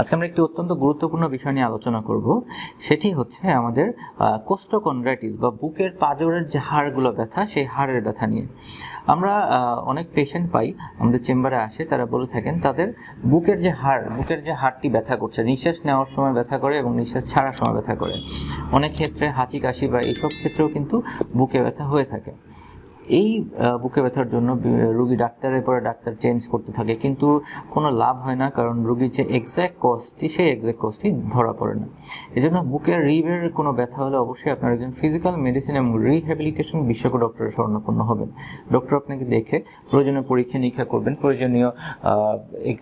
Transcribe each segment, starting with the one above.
আজকে আমরা একটি অত্যন্ত গুরুত্বপূর্ণ বিষয় নিয়ে আলোচনা করব। সেটি হচ্ছে আমাদের কোস্টোকন্ড্রাইটিস বা বুকের পাঁজরের যে হাড়গুলো ব্যথা, সেই হাড়ের ব্যথা নিয়ে। আমরা অনেক পেশেন্ট পাই, আমাদের চেম্বারে আসে, তারা বলে থাকেন তাদের বুকের যে হাড়টি ব্যথা করছে, নিঃশ্বাস নেওয়ার সময় ব্যথা করে এবং নিঃশ্বাস ছাড়ার সময় ব্যথা করে। অনেক ক্ষেত্রে হাঁচি কাশি বা এইসব ক্ষেত্রেও কিন্তু বুকে ব্যথা হয়ে থাকে। এই বুকে ব্যথার জন্য রোগী ডাক্তারের পরে ডাক্তার চেঞ্জ করতে থাকে, কিন্তু কোনো লাভ হয় না, কারণ রোগীর যে এক্স্যাক্ট কজটি, সেই এক্স্যাক্ট কজটি ধরা পড়ে না। এই জন্য বুকের রিবের কোনো ব্যথা হলে অবশ্যই আপনার একজন ফিজিক্যাল মেডিসিন এবং রিহ্যাবিলিটেশন বিশেষজ্ঞ ডক্টরের শরণাপন্ন হবেন। ডক্টর আপনাকে দেখে প্রয়োজনীয় পরীক্ষা নিরীক্ষা করবেন, প্রয়োজনীয়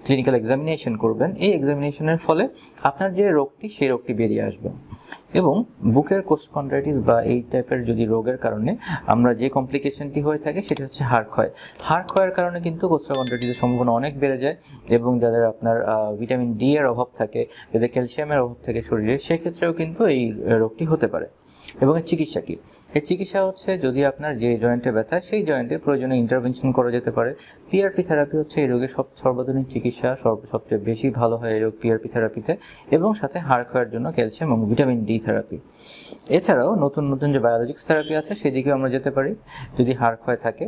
ক্লিনিক্যাল এক্সামিনেশন করবেন। এই এক্সামিনেশনের ফলে আপনার যে রোগটি, সেই রোগটি বেরিয়ে আসবে। এবং বুকের কোস্টোকন্ড্রাইটিস বা এই টাইপের যদি রোগের কারণে আমরা যে কমপ্লিকেশনটি হয়ে থাকে সেটা হচ্ছে হাড় ক্ষয়। হাড় ক্ষয়ের কারণে কিন্তু কোস্টোকন্ড্রাইটিসের সম্ভাবনা অনেক বেড়ে যায়, এবং যাদের আপনার ভিটামিন ডি এর অভাব থাকে, যাদের ক্যালসিয়ামের অভাব থাকে শরীরে, সেক্ষেত্রেও কিন্তু এই রোগটি হতে পারে। এবং এর চিকিৎসা কি? এর চিকিৎসা হচ্ছে, যদি আপনার যে জয়েন্টে ব্যথা, সেই জয়েন্টে প্রয়োজনীয় ইন্টারভেনশন করা যেতে পারে। পিআরপি থেরাপি হচ্ছে এই রোগের সর্বাধুনিক চিকিৎসা, সবচেয়ে বেশি ভালো হয় এই রোগ পিআরপি থেরাপিতে, এবং সাথে হাড় ক্ষয়ের জন্য ক্যালসিয়াম এবং ভিটামিন ডি থেরাপি। এছাড়াও নতুন নতুন যে বায়োলজিক্স থেরাপি আছে, সেদিকেও আমরা যেতে পারি যদি হাড় ক্ষয় থাকে।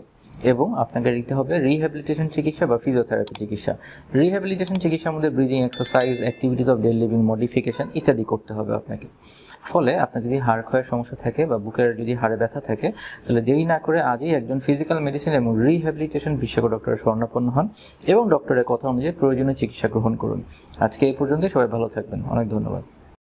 এবং আপনাকে দিতে হবে রিহ্যাবিলিটেশন চিকিৎসা বা ফিজিওথেরাপি চিকিৎসা। রিহ্যাবিলিটেশন চিকিৎসার মধ্যে breathing exercise, activities of daily living modification ইত্যাদি করতে হবে আপনাকে। ফলে আপনার যদি হাড় ক্ষয়ের সমস্যা থাকে বা বুকের যদি হাড়ে ব্যথা থাকে, তাহলে দেরি না করে আজই একজন ফিজিক্যাল মেডিসিন এবং রিহ্যাবিলিটেশন বিশেষজ্ঞ ডক্টরের শরণাপন্ন হন এবং ডক্টরের কথা অনুযায়ী প্রয়োজনীয় চিকিৎসা গ্রহণ করুন। আজকে এই পর্যন্তই। সবাই ভালো থাকবেন। অনেক ধন্যবাদ।